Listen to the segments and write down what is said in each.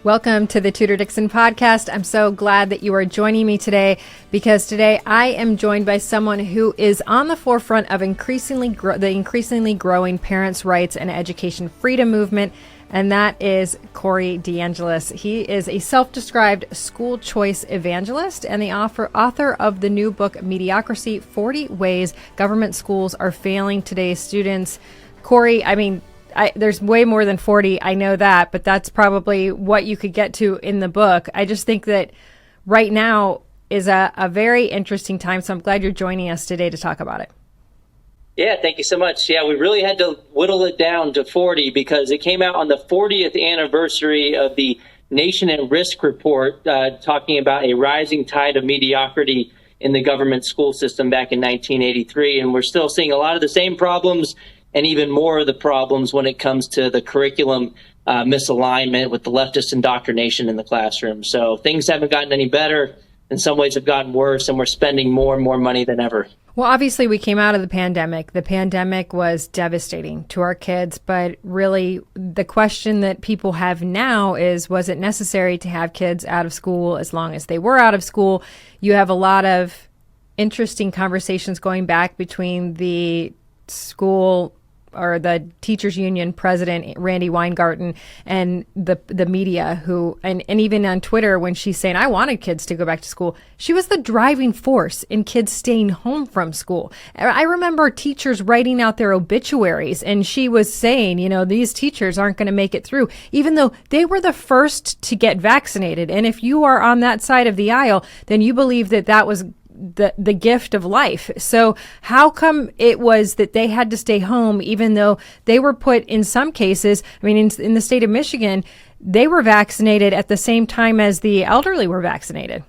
Welcome to the Tudor Dixon Podcast. I'm so glad that you are joining me today because today I am joined by someone who is on the forefront of the increasingly growing parents' rights and education freedom movement, and that is Corey DeAngelis. He is a self-described school choice evangelist and the author of the new book, Mediocrity: 40 Ways Government Schools Are Failing Today's Students. Corey, there's way more than 40. I know that, but that's probably what you could get to in the book. I just think that right now is a very interesting time. So I'm glad you're joining us today to talk about it. Yeah, thank you so much. Yeah, we really had to whittle it down to 40 because it came out on the 40th anniversary of the Nation at Risk report, talking about a rising tide of mediocrity in the government school system back in 1983. And we're still seeing a lot of the same problems and even more of the problems when it comes to the curriculum misalignment with the leftist indoctrination in the classroom. So things haven't gotten any better. In some ways have gotten worse, and we're spending more and more money than ever. Well, obviously, we came out of the pandemic. The pandemic was devastating to our kids, but really the question that people have now is, was it necessary to have kids out of school as long as they were out of school? You have a lot of interesting conversations going back between the school or the teachers union president, Randi Weingarten, and the media who, and even on Twitter, when she's saying, I wanted kids to go back to school, she was the driving force in kids staying home from school. I remember teachers writing out their obituaries, and she was saying, these teachers aren't going to make it through, even though they were the first to get vaccinated. And if you are on that side of the aisle, then you believe that was the gift of life. So how come it was that they had to stay home, even though they were put in some cases, in the state of Michigan, they were vaccinated at the same time as the elderly were vaccinated?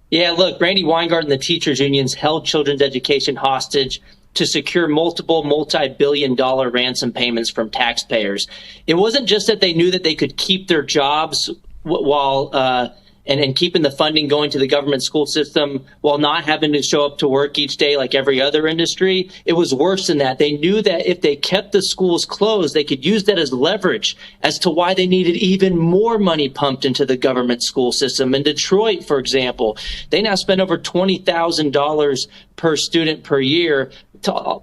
Yeah, look, Randi Weingarten and the teachers unions held children's education hostage to secure multiple multi-billion-dollar ransom payments from taxpayers. It wasn't just that they knew that they could keep their jobs while and keeping the funding going to the government school system while not having to show up to work each day like every other industry. It was worse than that. They knew that if they kept the schools closed, they could use that as leverage as to why they needed even more money pumped into the government school system. In Detroit, for example, they now spend over $20,000 per student per year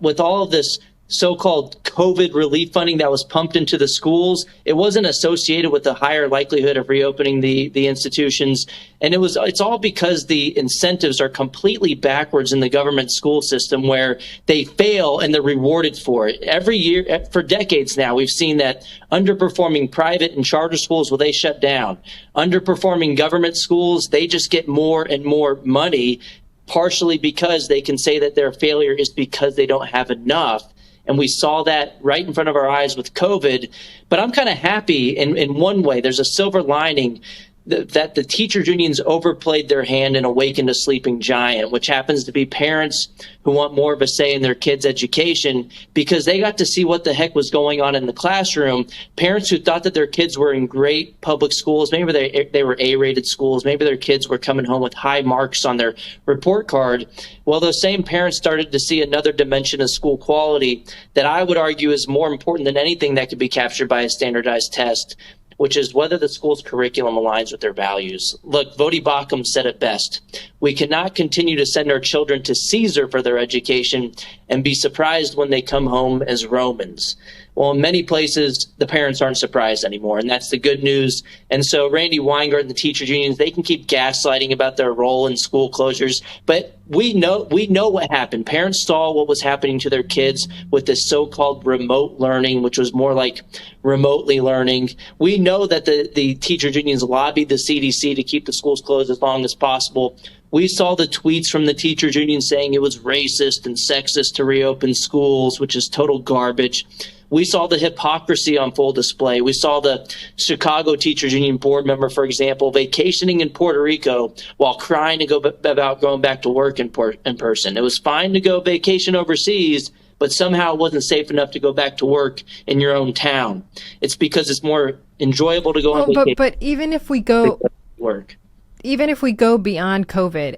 with all of this so-called COVID relief funding that was pumped into the schools. It wasn't associated with the higher likelihood of reopening the institutions. And it's all because the incentives are completely backwards in the government school system, where they fail and they're rewarded for it. Every year, for decades now, we've seen that underperforming private and charter schools, they shut down. Underperforming government schools, they just get more and more money, partially because they can say that their failure is because they don't have enough. And we saw that right in front of our eyes with COVID. But I'm kind of happy in one way. There's a silver lining that the teachers unions overplayed their hand and awakened a sleeping giant, which happens to be parents who want more of a say in their kids' education, because they got to see what the heck was going on in the classroom. Parents who thought that their kids were in great public schools, maybe they were A-rated schools, maybe their kids were coming home with high marks on their report card. Well, those same parents started to see another dimension of school quality that I would argue is more important than anything that could be captured by a standardized test, which is whether the school's curriculum aligns with their values. Look, Vodi Bakum said it best. We cannot continue to send our children to Caesar for their education and be surprised when they come home as Romans. Well, in many places, the parents aren't surprised anymore, and that's the good news. And so Randi Weingarten and the teachers unions, they can keep gaslighting about their role in school closures, but we know what happened. Parents saw what was happening to their kids with this so-called remote learning, which was more like remotely learning. We know that the teachers unions lobbied the CDC to keep the schools closed as long as possible. We saw the tweets from the teachers union saying it was racist and sexist to reopen schools, which is total garbage. We saw the hypocrisy on full display. We saw the Chicago Teachers Union board member, for example, vacationing in Puerto Rico while crying about going back to work in person. It was fine to go vacation overseas, but somehow it wasn't safe enough to go back to work in your own town. It's because it's more enjoyable to go on vacation. But even if we go work. Even if we go beyond COVID,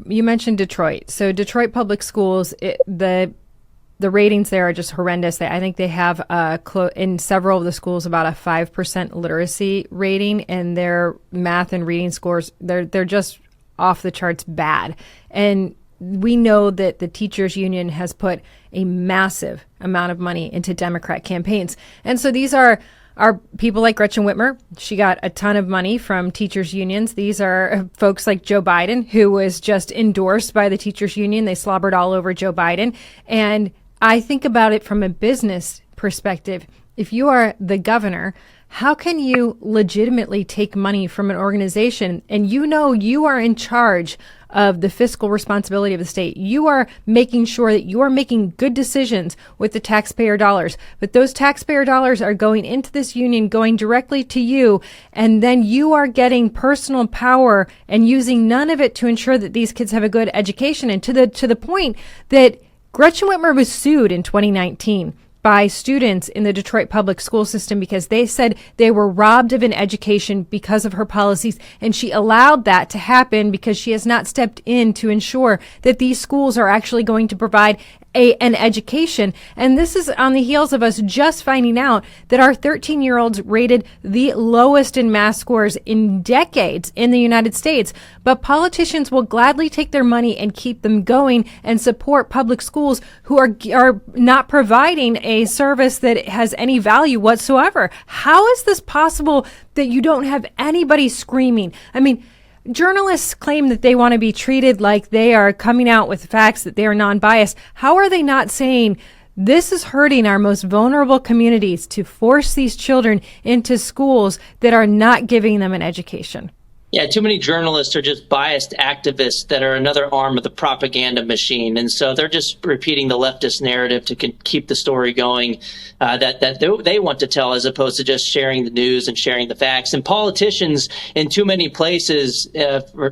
you mentioned Detroit. So Detroit public schools, the ratings there are just horrendous. I think they have in several of the schools about a 5% literacy rating, and their math and reading scores, they're just off the charts bad. And we know that the teachers union has put a massive amount of money into Democrat campaigns. And so these are people like Gretchen Whitmer. She got a ton of money from teachers unions. These are folks like Joe Biden, who was just endorsed by the teachers union. They slobbered all over Joe Biden. And I think about it from a business perspective. If you are the governor, how can you legitimately take money from an organization and you know you are in charge of the fiscal responsibility of the state? You are making sure that you are making good decisions with the taxpayer dollars, but those taxpayer dollars are going into this union, going directly to you, and then you are getting personal power and using none of it to ensure that these kids have a good education. And to the point that Gretchen Whitmer was sued in 2019 by students in the Detroit public school system because they said they were robbed of an education because of her policies. And she allowed that to happen because she has not stepped in to ensure that these schools are actually going to provide an education. And this is on the heels of us just finding out that our 13-year-olds rated the lowest in math scores in decades in the United States. But politicians will gladly take their money and keep them going and support public schools who are not providing a service that has any value whatsoever. How is this possible that you don't have anybody screaming? I mean, journalists claim that they want to be treated like they are coming out with facts, that they are non-biased. How are they not saying this is hurting our most vulnerable communities to force these children into schools that are not giving them an education? Yeah, too many journalists are just biased activists that are another arm of the propaganda machine. And so they're just repeating the leftist narrative to keep the story going that they want to tell, as opposed to just sharing the news and sharing the facts. And politicians in too many places,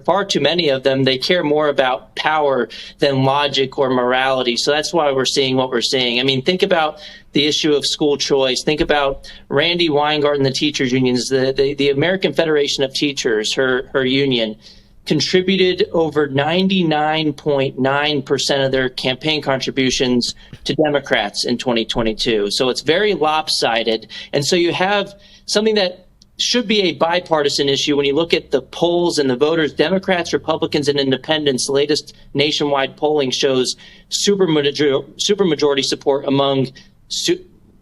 far too many of them, they care more about power than logic or morality. So that's why we're seeing what we're seeing. I mean, think about the issue of school choice. Think about Randi Weingarten, the teachers unions, the American Federation of Teachers, her union, contributed over 99.9% of their campaign contributions to Democrats in 2022. So it's very lopsided. And so you have something that should be a bipartisan issue. When you look at the polls and the voters, Democrats, Republicans, and independents, the latest nationwide polling shows supermajority support among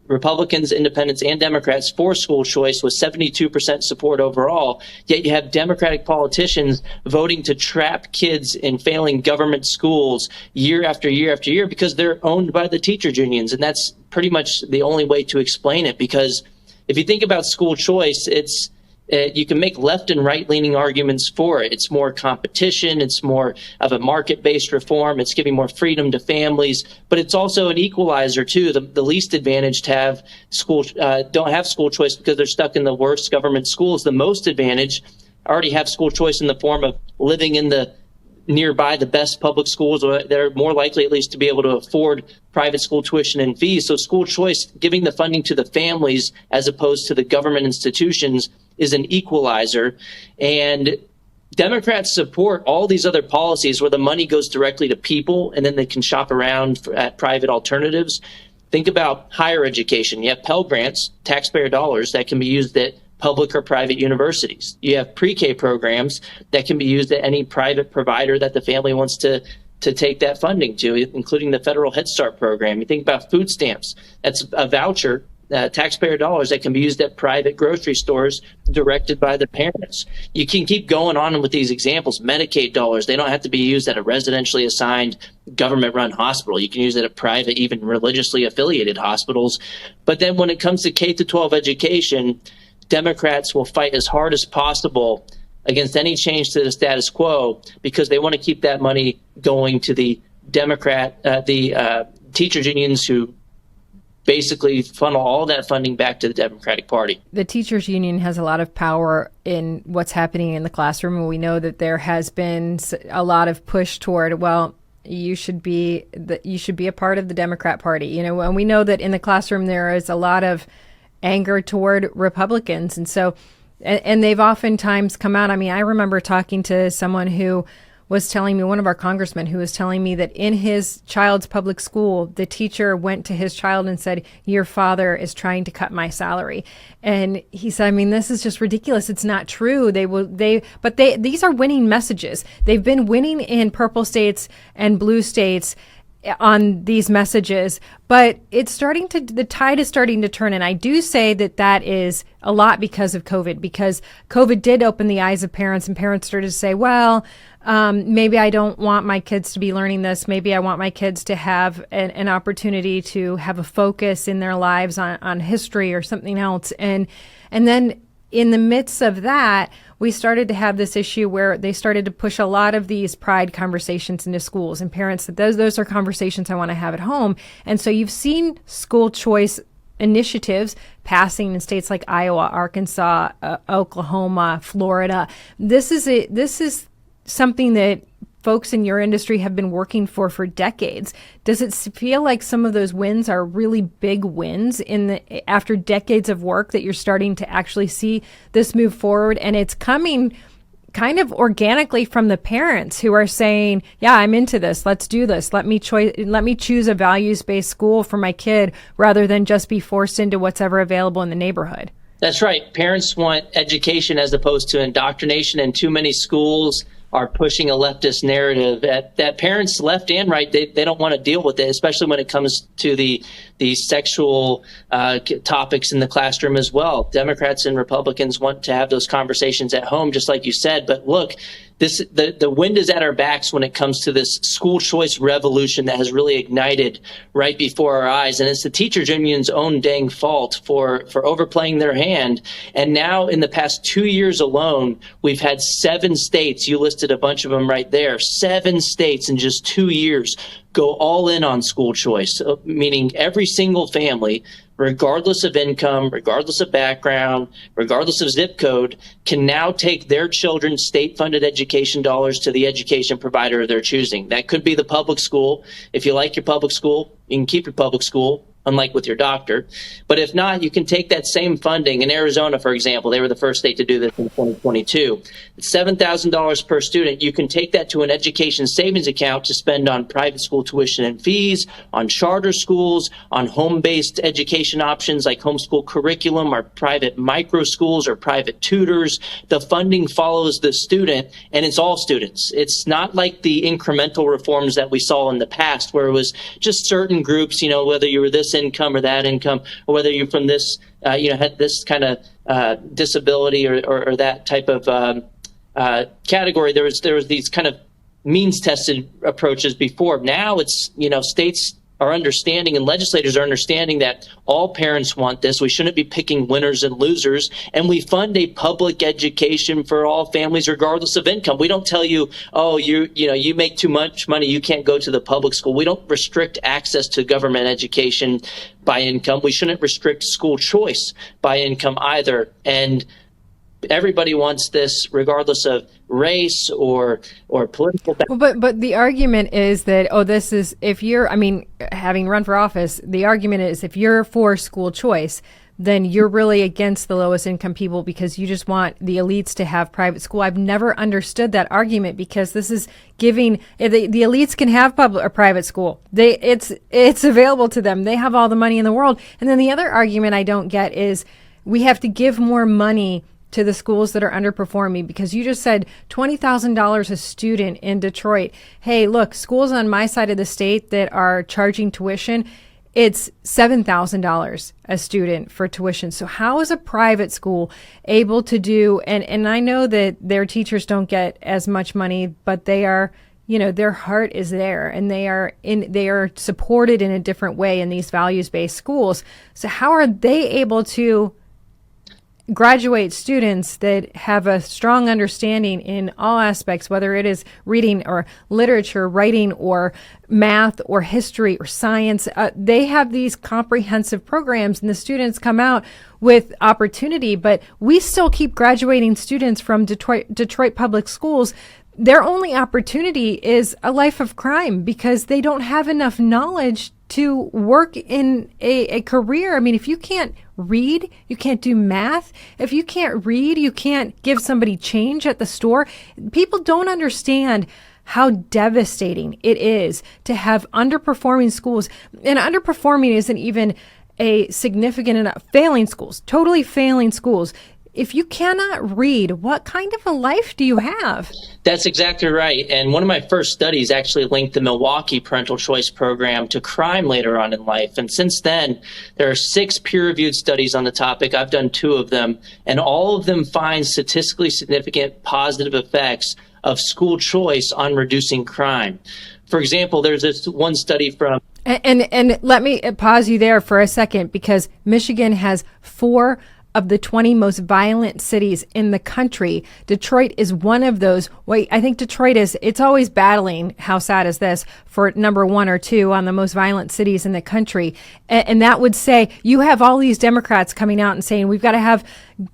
Republicans, independents, and Democrats for school choice, with 72% support overall. Yet you have Democratic politicians voting to trap kids in failing government schools year after year after year because they're owned by the teachers unions. And that's pretty much the only way to explain it, because if you think about school choice, it's you can make left and right-leaning arguments for it. It's more competition. It's more of a market-based reform. It's giving more freedom to families. But it's also an equalizer, too. The least advantaged have don't have school choice because they're stuck in the worst government schools. The most advantaged already have school choice in the form of living in the nearby the best public schools that are more likely at least to be able to afford private school tuition and fees. So school choice, giving the funding to the families as opposed to the government institutions, is an equalizer. And Democrats support all these other policies where the money goes directly to people and then they can shop around at private alternatives. Think about higher education. You have Pell Grants, taxpayer dollars, that can be used at public or private universities. You have pre-K programs that can be used at any private provider that the family wants to take that funding to, including the federal Head Start program. You think about food stamps. That's a voucher, taxpayer dollars that can be used at private grocery stores directed by the parents. You can keep going on with these examples. Medicaid dollars, they don't have to be used at a residentially assigned government-run hospital. You can use it at private, even religiously affiliated hospitals. But then when it comes to K-12 education, Democrats will fight as hard as possible against any change to the status quo because they want to keep that money going to the teachers unions, who basically funnel all that funding back to the Democratic Party. The teachers union has a lot of power in what's happening in the classroom, and we know that there has been a lot of push toward, well, you should be a part of the Democrat Party, and we know that in the classroom there is a lot of anger toward Republicans. And so, and they've oftentimes come out. I mean, I remember talking to someone who was telling me, one of our congressmen who was telling me that in his child's public school, the teacher went to his child and said, "Your father is trying to cut my salary." And he said, I mean, this is just ridiculous. It's not true. These are winning messages. They've been winning in purple states and blue states on these messages, but the tide is starting to turn. And I do say that is a lot because of COVID, because COVID did open the eyes of parents, and parents started to say, well, maybe I don't want my kids to be learning this. Maybe I want my kids to have an opportunity to have a focus in their lives on history or something else. And then in the midst of that, we started to have this issue where they started to push a lot of these pride conversations into schools, and parents said, those are conversations I want to have at home. And so you've seen school choice initiatives passing in states like Iowa, Arkansas, Oklahoma, Florida. This is something that folks in your industry have been working for decades. Does it feel like some of those wins are really big wins after decades of work, that you're starting to actually see this move forward, and it's coming kind of organically from the parents who are saying, yeah, I'm into this. Let's do this. Let me choose a values-based school for my kid rather than just be forced into what's ever available in the neighborhood. That's right. Parents want education as opposed to indoctrination, and too many schools are pushing a leftist narrative that parents left and right, they don't want to deal with it, especially when it comes to the sexual topics in the classroom as well. Democrats and Republicans want to have those conversations at home, just like you said. But look, the wind is at our backs when it comes to this school choice revolution that has really ignited right before our eyes. And it's the teachers union's own dang fault for overplaying their hand. And now in the past 2 years alone, we've had 7 states, you listed a bunch of them right there, 7 states in just 2 years go all in on school choice, meaning every single family, regardless of income, regardless of background, regardless of zip code, can now take their children's state-funded education dollars to the education provider of their choosing. That could be the public school. If you like your public school, you can keep your public school, unlike with your doctor. But if not, you can take that same funding. In Arizona, for example, they were the first state to do this in 2022. It's $7,000 per student. You can take that to an education savings account to spend on private school tuition and fees, on charter schools, on home-based education options like homeschool curriculum or private micro schools or private tutors. The funding follows the student, and it's all students. It's not like the incremental reforms that we saw in the past where it was just certain groups, whether you were this income or that income, or whether you're from this, had this kind of disability or that type of category. There was these kind of means-tested approaches before. Now it's, states are understanding and legislators are understanding that all parents want this. We shouldn't be picking winners and losers. And we fund a public education for all families, regardless of income. We don't tell you, oh, you make too much money, you can't go to the public school. We don't restrict access to government education by income. We shouldn't restrict school choice by income either. And everybody wants this regardless of race or political background. But the argument is that, having run for office, the argument is if you're for school choice, then you're really against the lowest income people because you just want the elites to have private school. I've never understood that argument because this is giving the elites can have public or private school. It's available to them. They have all the money in the world. And then the other argument I don't get is we have to give more money to the schools that are underperforming, because you just said $20,000 a student in Detroit. Hey, look, schools on my side of the state that are charging tuition, it's $7,000 a student for tuition. So how is a private school able to do, and I know that their teachers don't get as much money, but they are, their heart is there and they are supported in a different way in these values-based schools. So how are they able to graduate students that have a strong understanding in all aspects, whether it is reading or literature, writing or math or history or science? They have these comprehensive programs and the students come out with opportunity, but we still keep graduating students from Detroit public schools. Their only opportunity is a life of crime because they don't have enough knowledge to work in a career. I mean, if you can't read, you can't do math. If you can't read, you can't give somebody change at the store. People don't understand how devastating it is to have underperforming schools. And underperforming isn't even a significant enough, failing schools, totally failing schools. If you cannot read, what kind of a life do you have? That's exactly right. And one of my first studies actually linked the Milwaukee parental choice program to crime later on in life. And since then, there are 6 peer-reviewed studies on the topic. I've done 2 of them, and all of them find statistically significant positive effects of school choice on reducing crime. For example, there's this one study from... And let me pause you there for a second, because Michigan has 4 of the 20 most violent cities in the country. Detroit is one of those. Wait, I think Detroit it's always battling, how sad is this, for number 1 or 2 on the most violent cities in the country. And that would say, you have all these Democrats coming out and saying, we've got to have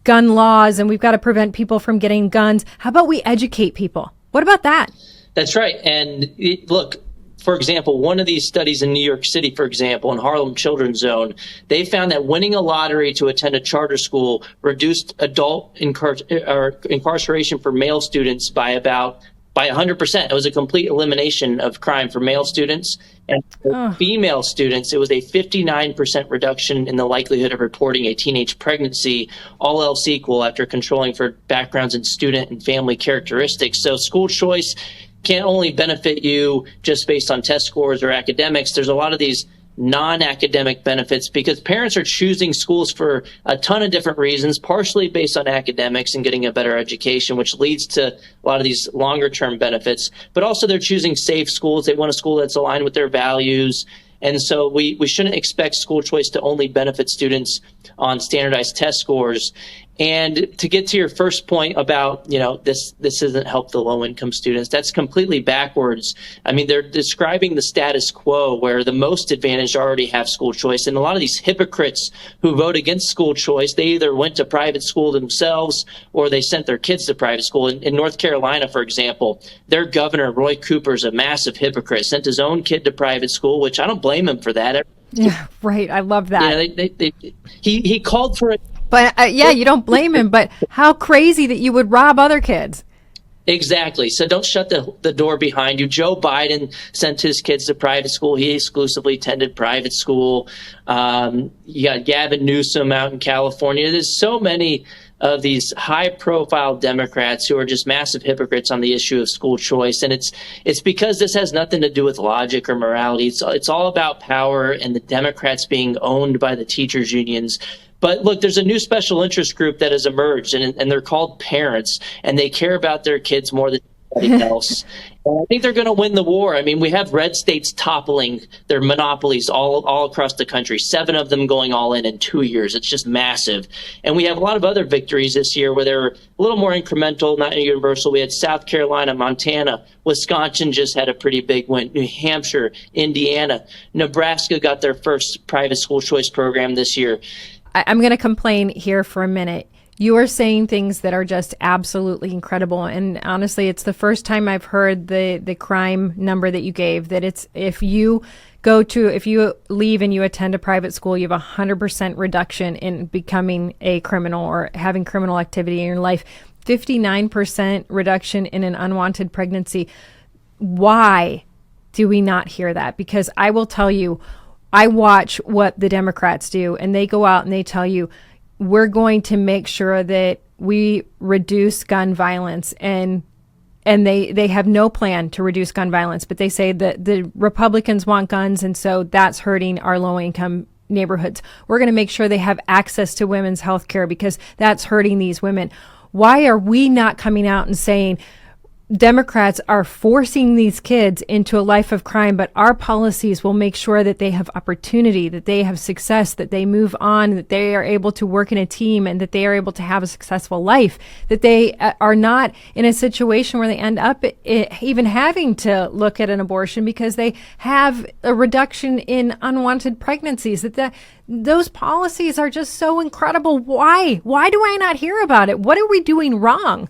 gun laws and we've got to prevent people from getting guns. How about we educate people? What about that? That's right. And look, for example, one of these studies in New York City, for example, in Harlem Children's Zone, they found that winning a lottery to attend a charter school reduced adult incarceration for male students by 100%. It was a complete elimination of crime for male students. And for female students, it was a 59% reduction in the likelihood of reporting a teenage pregnancy, all else equal, after controlling for backgrounds in student and family characteristics. So school choice can't only benefit you just based on test scores or academics. There's a lot of these non-academic benefits because parents are choosing schools for a ton of different reasons, partially based on academics and getting a better education, which leads to a lot of these longer-term benefits. But also they're choosing safe schools. They want a school that's aligned with their values. And so we shouldn't expect school choice to only benefit students on standardized test scores. And to get to your first point about, this doesn't help the low-income students, that's completely backwards. I mean, they're describing the status quo where the most advantaged already have school choice. And a lot of these hypocrites who vote against school choice, they either went to private school themselves or they sent their kids to private school. In North Carolina, for example, their governor, Roy Cooper, is a massive hypocrite, sent his own kid to private school, which I don't blame him for that. Yeah, right. I love that. He called for it. But you don't blame him. But how crazy that you would rob other kids. Exactly. So don't shut the door behind you. Joe Biden sent his kids to private school. He exclusively attended private school. You got Gavin Newsom out in California. There's so many of these high-profile Democrats who are just massive hypocrites on the issue of school choice. And it's because this has nothing to do with logic or morality. It's all about power and the Democrats being owned by the teachers' unions. But look, there's a new special interest group that has emerged, and they're called parents, and they care about their kids more than anybody else. And I think they're going to win the war. I mean, we have red states toppling their monopolies all across the country, 7 of them going all in 2 years. It's just massive. And we have a lot of other victories this year where they're a little more incremental, not universal. We had South Carolina, Montana, Wisconsin just had a pretty big win, New Hampshire, Indiana, Nebraska got their first private school choice program this year. I'm going to complain here for a minute. You are saying things that are just absolutely incredible. And honestly, it's the first time I've heard the crime number that you gave, that it's if you leave and you attend a private school, you have 100% reduction in becoming a criminal or having criminal activity in your life. 59% reduction in an unwanted pregnancy. Why do we not hear that? Because I will tell you, I watch what the Democrats do, and they go out and they tell you, we're going to make sure that we reduce gun violence, and they have no plan to reduce gun violence, but they say that the Republicans want guns, and so that's hurting our low-income neighborhoods. We're going to make sure they have access to women's health care because that's hurting these women. Why are we not coming out and saying, Democrats are forcing these kids into a life of crime, but our policies will make sure that they have opportunity, that they have success, that they move on, that they are able to work in a team, and that they are able to have a successful life, that they are not in a situation where they end up even having to look at an abortion because they have a reduction in unwanted pregnancies, that those policies are just so incredible. Why do I not hear about it? What are we doing wrong?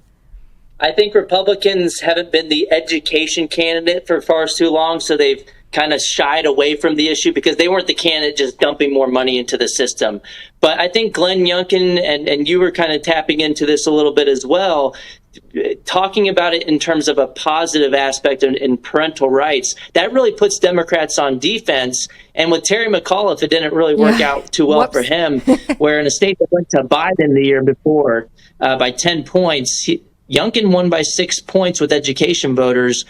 I think Republicans haven't been the education candidate for far too long, so they've kind of shied away from the issue because they weren't the candidate just dumping more money into the system. But I think Glenn Youngkin, and you were kind of tapping into this a little bit as well, talking about it in terms of a positive aspect in parental rights, that really puts Democrats on defense. And with Terry McAuliffe, it didn't really work out too well for him, where in a state that went to Biden the year before by 10 points, Youngkin won by 6 points with education voters,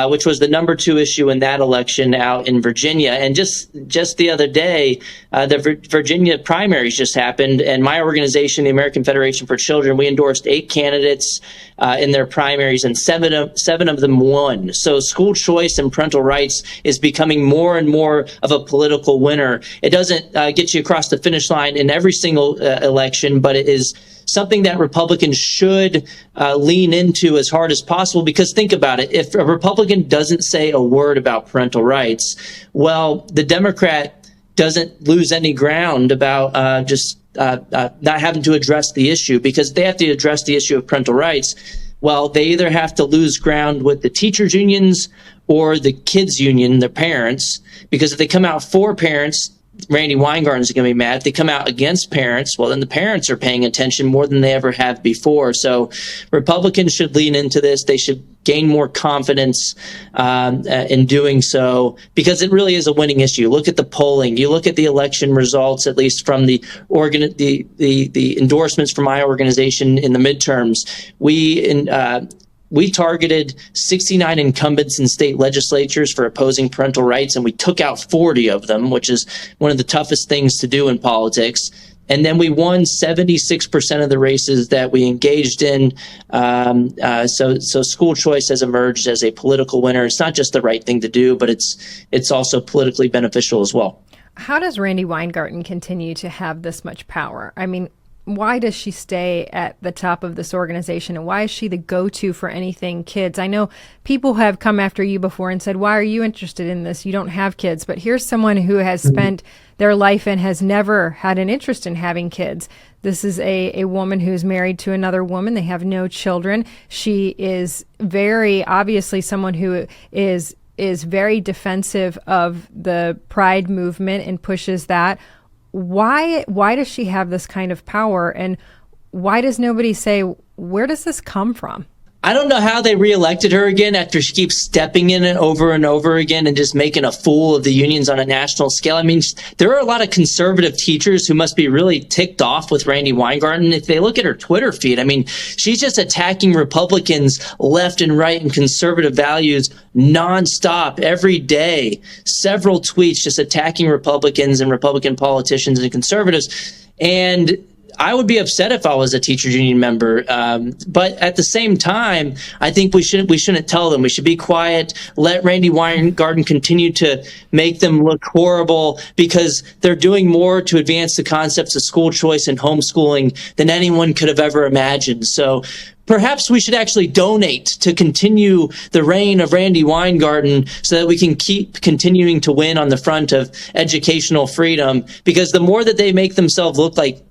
which was the number 2 issue in that election out in Virginia. And just the other day, the Virginia primaries just happened, and my organization, the American Federation for Children, we endorsed 8 candidates in their primaries, and seven of them won. So school choice and parental rights is becoming more and more of a political winner. It doesn't get you across the finish line in every single election, but it is something that Republicans should lean into as hard as possible, because think about it. If a Republican doesn't say a word about parental rights, well, the Democrat doesn't lose any ground about not having to address the issue, because they have to address the issue of parental rights. Well, they either have to lose ground with the teachers' unions or the kids' union, their parents, because if they come out for parents, Randy Weingarten is going to be mad. If they come out against parents, well, then the parents are paying attention more than they ever have before. So Republicans should lean into this. They should gain more confidence in doing so, because it really is a winning issue. Look at the polling. You look at the election results, at least from the endorsements from my organization in the midterms. We targeted 69 incumbents in state legislatures for opposing parental rights, and we took out 40 of them, which is one of the toughest things to do in politics. And then we won 76% of the races that we engaged in. So school choice has emerged as a political winner. It's not just the right thing to do, but it's also politically beneficial as well. How does Randy Weingarten continue to have this much power? I mean, why does she stay at the top of this organization, and why is she the go-to for anything kids? I know people have come after you before and said, why are you interested in this? You don't have kids. But here's someone who has spent their life and has never had an interest in having kids. This is a woman who's married to another woman. They have no children. She is very obviously someone who is very defensive of the Pride movement and pushes that. Why does she have this kind of power, and why does nobody say, where does this come from? I don't know how they reelected her again after she keeps stepping in it over and over again and just making a fool of the unions on a national scale. I mean, there are a lot of conservative teachers who must be really ticked off with Randy Weingarten. If they look at her Twitter feed, I mean, she's just attacking Republicans left and right and conservative values nonstop every day. Several tweets just attacking Republicans and Republican politicians and conservatives. And I would be upset if I was a teachers union member. But at the same time, I think we shouldn't tell them. We should be quiet, let Randy Weingarten continue to make them look horrible, because they're doing more to advance the concepts of school choice and homeschooling than anyone could have ever imagined. So perhaps we should actually donate to continue the reign of Randy Weingarten so that we can keep continuing to win on the front of educational freedom, because the more that they make themselves look like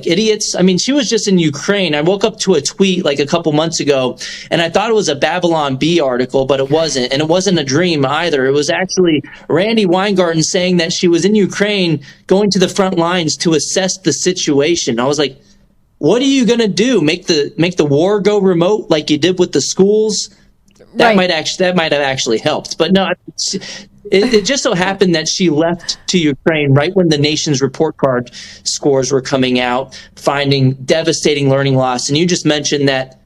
idiots. I mean, she was just in Ukraine. I woke up to a tweet like a couple months ago, and I thought it was a Babylon Bee article, but it wasn't. And it wasn't a dream either. It was actually Randy Weingarten saying that she was in Ukraine going to the front lines to assess the situation. I was like, what are you going to do? Make the war go remote like you did with the schools? That might have actually helped. But no, it just so happened that she left to Ukraine right when the nation's report card scores were coming out, finding devastating learning loss. And you just mentioned that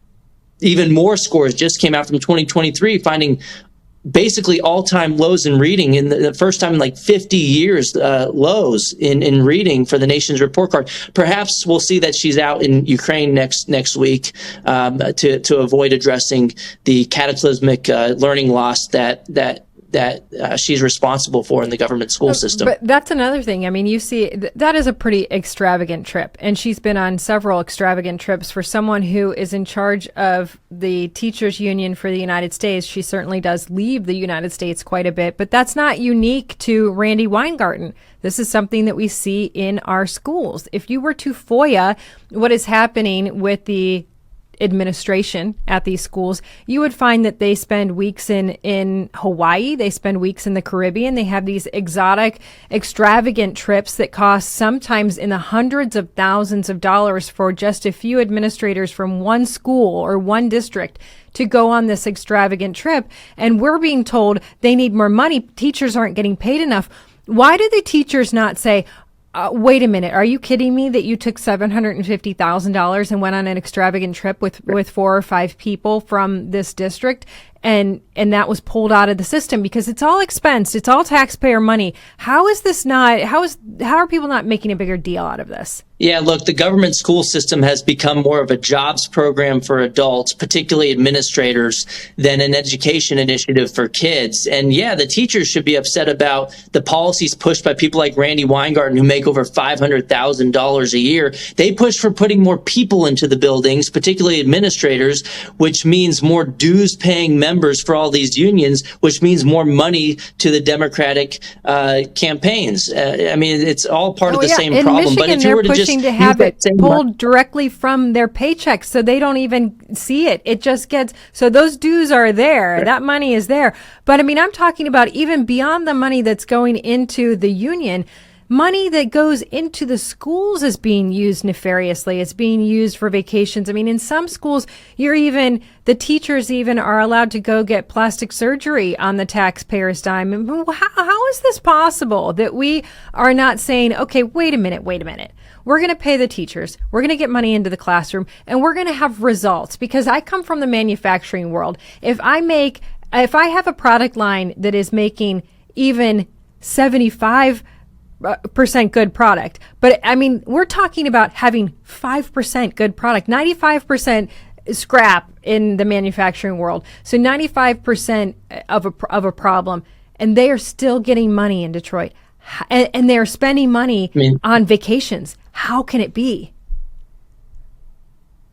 even more scores just came out from 2023, finding basically all-time lows in reading, in the first time in like 50 years, lows in reading for the nation's report card. Perhaps we'll see that she's out in Ukraine next week to avoid addressing the cataclysmic learning loss that she's responsible for in the government school system. But that's another thing. I mean, you see, that is a pretty extravagant trip. And she's been on several extravagant trips for someone who is in charge of the teachers union for the United States. She certainly does leave the United States quite a bit, but that's not unique to Randy Weingarten. This is something that we see in our schools. If you were to FOIA what is happening with the administration at these schools, you would find that they spend weeks in Hawaii, they spend weeks in the Caribbean, they have these exotic, extravagant trips that cost sometimes in the hundreds of thousands of dollars for just a few administrators from one school or one district to go on this extravagant trip. And we're being told they need more money. Teachers aren't getting paid enough. Why do the teachers not say, wait a minute, are you kidding me that you took $750,000 and went on an extravagant trip with 4 or 5 people from this district? And that was pulled out of the system because it's all expensed. It's all taxpayer money. How are people not making a bigger deal out of this? Yeah, look, the government school system has become more of a jobs program for adults, particularly administrators, than an education initiative for kids. And yeah, the teachers should be upset about the policies pushed by people like Randy Weingarten, who make over $500,000 a year. They push for putting more people into the buildings, particularly administrators, which means more dues paying members for all these unions, which means more money to the Democratic campaigns. I mean, it's all part of the same in problem. Michigan, but if you were to just to have it pulled directly from their paychecks, so they don't even see it. It just gets, so those dues are there. Right. That money is there. But I mean, I'm talking about even beyond the money that's going into the union. Money that goes into the schools is being used nefariously. It's being used for vacations. I mean, in some schools, the teachers even are allowed to go get plastic surgery on the taxpayer's dime. And how is this possible that we are not saying, okay, wait a minute. We're going to pay the teachers. We're going to get money into the classroom, and we're going to have results. Because I come from the manufacturing world. If I have a product line that is making even 75% good product. But I mean, we're talking about having 5% good product, 95% scrap in the manufacturing world. So 95% of a problem, and they are still getting money in Detroit, and they're spending money on vacations. How can it be?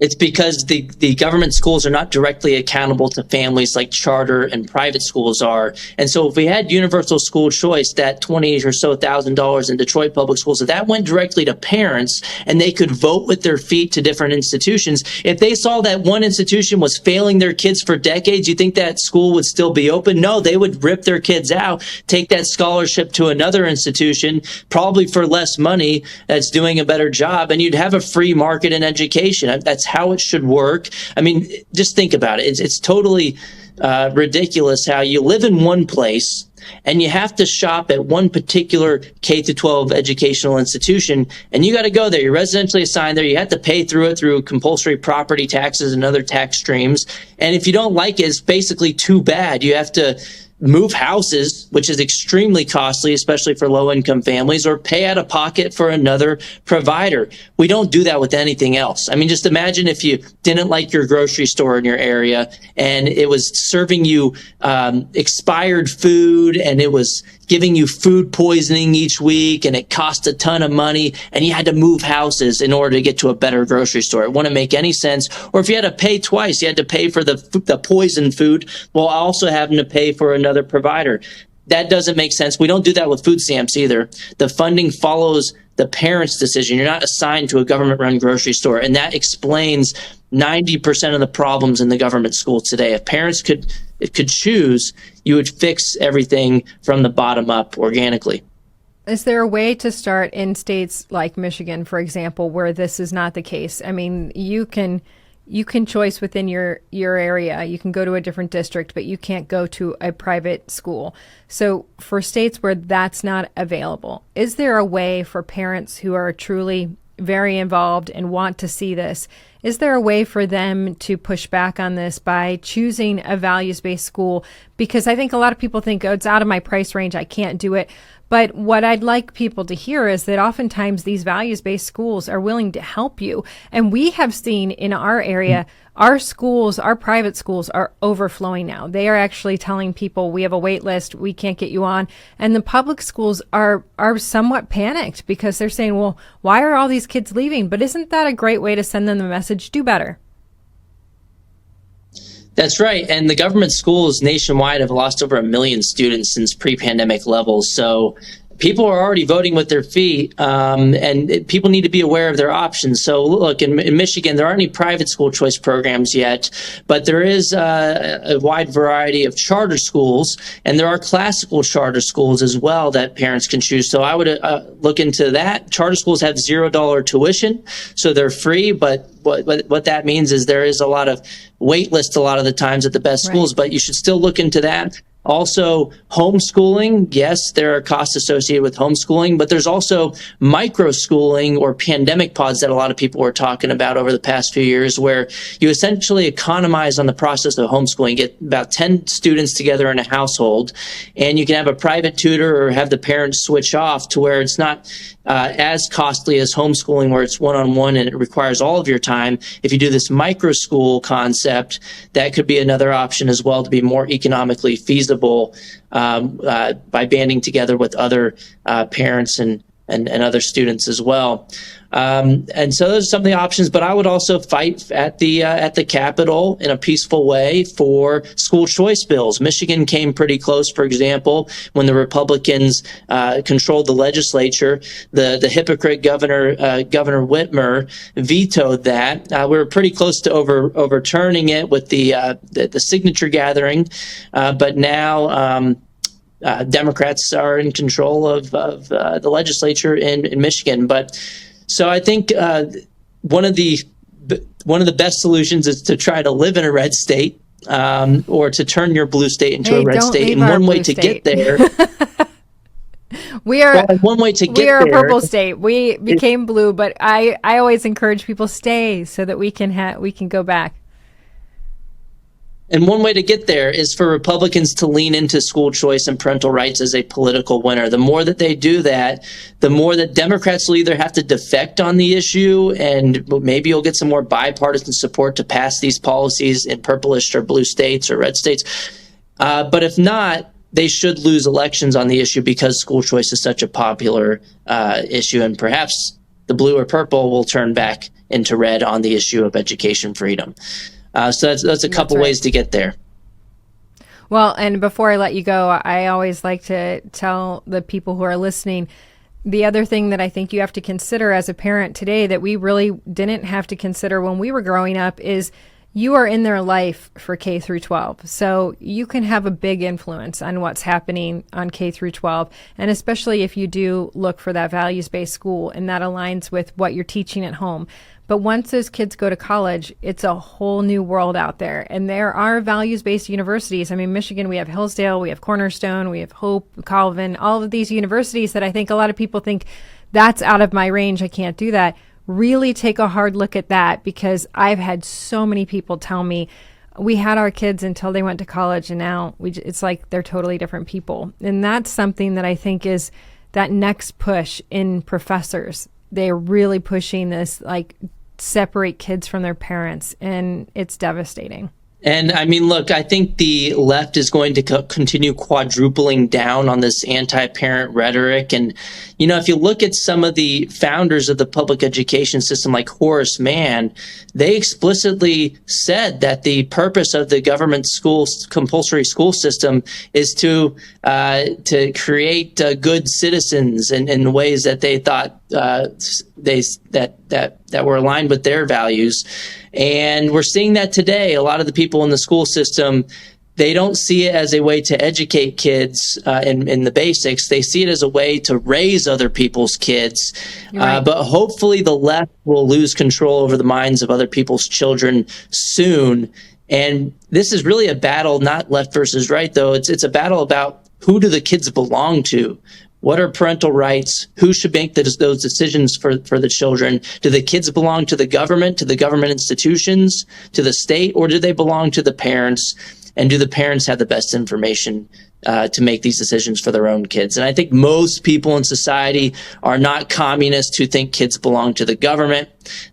It's because the government schools are not directly accountable to families like charter and private schools are. And so if we had universal school choice, that $20,000 or so in Detroit public schools, if that went directly to parents and they could vote with their feet to different institutions, if they saw that one institution was failing their kids for decades, you think that school would still be open? No, they would rip their kids out, take that scholarship to another institution, probably for less money, that's doing a better job, and you'd have a free market in education. That's how it should work. I mean, just think about it. It's totally ridiculous how you live in one place and you have to shop at one particular K-12 educational institution, and you got to go there. You're residentially assigned there. You have to pay through compulsory property taxes and other tax streams. And if you don't like it, it's basically too bad. You have to move houses, which is extremely costly, especially for low-income families, or pay out of pocket for another provider. We don't do that with anything else. I mean, just imagine if you didn't like your grocery store in your area and it was serving you expired food, and it was giving you food poisoning each week, and it cost a ton of money, and you had to move houses in order to get to a better grocery store. It wouldn't make any sense. Or if you had to pay twice, you had to pay for the poison food while also having to pay for another provider. That doesn't make sense. We don't do that with food stamps either. The funding follows the parent's decision. You're not assigned to a government-run grocery store, and that explains 90% of the problems in the government school today. If parents could choose, you would fix everything from the bottom up organically. Is there a way to start in states like Michigan, for example, where this is not the case? I mean, you can choice within your area. You can go to a different district, but you can't go to a private school. So for states where that's not available, is there a way for parents who are truly very involved and want to see this, is there a way for them to push back on this by choosing a values-based school? Because I think a lot of people think, oh, it's out of my price range, I can't do it. But what I'd like people to hear is that oftentimes these values-based schools are willing to help you. And we have seen in our area, our schools, our private schools are overflowing now. They are actually telling people we have a wait list, we can't get you on. And the public schools are somewhat panicked because they're saying, well, why are all these kids leaving? But isn't that a great way to send them the message, do better? That's right. And the government schools nationwide have lost over 1 million students since pre-pandemic levels. So people are already voting with their feet, and people need to be aware of their options. So look, in Michigan, there aren't any private school choice programs yet, but there is a wide variety of charter schools, and there are classical charter schools as well that parents can choose. So I would look into that. Charter schools have $0 tuition, so they're free, but what that means is there is a lot of wait list a lot of the times at the best schools, but you should still look into that. Also, homeschooling. Yes, there are costs associated with homeschooling, but there's also micro-schooling or pandemic pods that a lot of people were talking about over the past few years, where you essentially economize on the process of homeschooling, get about 10 students together in a household, and you can have a private tutor or have the parents switch off to where it's not as costly as homeschooling, where it's one-on-one and it requires all of your time. If you do this micro-school concept, that could be another option as well to be more economically feasible by banding together with other parents and other students as well. And so those are some of the options, but I would also fight at the Capitol in a peaceful way for school choice bills. Michigan came pretty close, for example, when the Republicans controlled the legislature. The hypocrite Governor Whitmer vetoed that. We were pretty close to overturning it with the signature gathering, but now Democrats are in control of the legislature in Michigan. But so I think one of the best solutions is to try to live in a red state, or to turn your blue state into a red state. And one way to get there, we are a purple state. We became blue, but I always encourage people stay so that we can go back. And one way to get there is for Republicans to lean into school choice and parental rights as a political winner. The more that they do that, the more that Democrats will either have to defect on the issue, and maybe you'll get some more bipartisan support to pass these policies in purplish or blue states or red states. But if not, they should lose elections on the issue because school choice is such a popular issue, and perhaps the blue or purple will turn back into red on the issue of education freedom. So that's a couple ways to get there. Well, and before I let you go, I always like to tell the people who are listening, the other thing that I think you have to consider as a parent today that we really didn't have to consider when we were growing up is you are in their life for K through 12. So you can have a big influence on what's happening on K through 12. And especially if you do look for that values-based school and that aligns with what you're teaching at home. But once those kids go to college, it's a whole new world out there. And there are values-based universities. I mean, Michigan, we have Hillsdale, we have Cornerstone, we have Hope, Calvin, all of these universities that I think a lot of people think that's out of my range. I can't do that. Really take a hard look at that, because I've had so many people tell me we had our kids until they went to college and now it's like they're totally different people. And that's something that I think is that next push in professors. They're really pushing this, like, separate kids from their parents, and it's devastating. And I mean, look, I think the left is going to continue quadrupling down on this anti-parent rhetoric. And, you know, if you look at some of the founders of the public education system, like Horace Mann, they explicitly said that the purpose of the government compulsory school system is to create good citizens in ways that they thought that were aligned with their values. And we're seeing that today. A lot of the people in the school system, they don't see it as a way to educate kids in the basics. They see it as a way to raise other people's kids. Right. But hopefully the left will lose control over the minds of other people's children soon. And this is really a battle, not left versus right, though. It's a battle about who do the kids belong to? What are parental rights? Who should make those decisions for the children? Do the kids belong to the government institutions, to the state, or do they belong to the parents? And do the parents have the best information to make these decisions for their own kids? And I think most people in society are not communists who think kids belong to the government.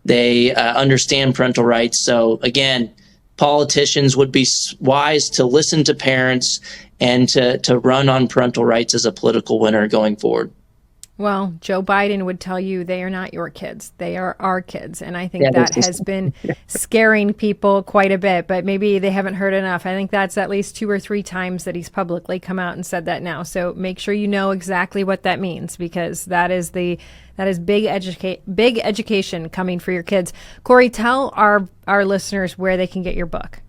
They understand parental rights. So again, politicians would be wise to listen to parents and to run on parental rights as a political winner going forward. Well, Joe Biden would tell you they are not your kids. They are our kids. And I think that has been scaring people quite a bit, but maybe they haven't heard enough. I think that's at least 2 or 3 times that he's publicly come out and said that now. So make sure you know exactly what that means, because that is big education coming for your kids. Corey, tell our listeners where they can get your book.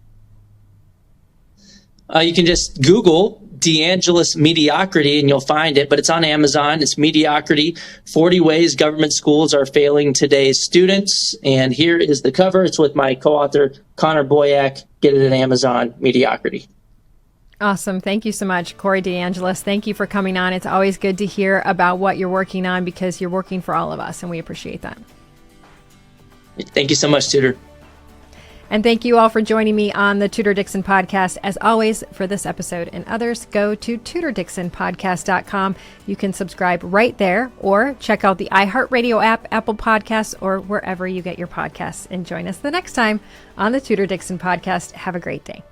You can just Google DeAngelis Mediocrity and you'll find it, but it's on Amazon. It's Mediocrity, 40 Ways Government Schools Are Failing Today's Students. And here is the cover. It's with my co-author, Connor Boyack. Get it at Amazon, Mediocrity. Awesome. Thank you so much, Corey DeAngelis. Thank you for coming on. It's always good to hear about what you're working on, because you're working for all of us, and we appreciate that. Thank you so much, Tudor. And thank you all for joining me on the Tudor Dixon Podcast. As always, for this episode and others, go to TudorDixonPodcast.com. You can subscribe right there, or check out the iHeartRadio app, Apple Podcasts, or wherever you get your podcasts. And join us the next time on the Tudor Dixon Podcast. Have a great day.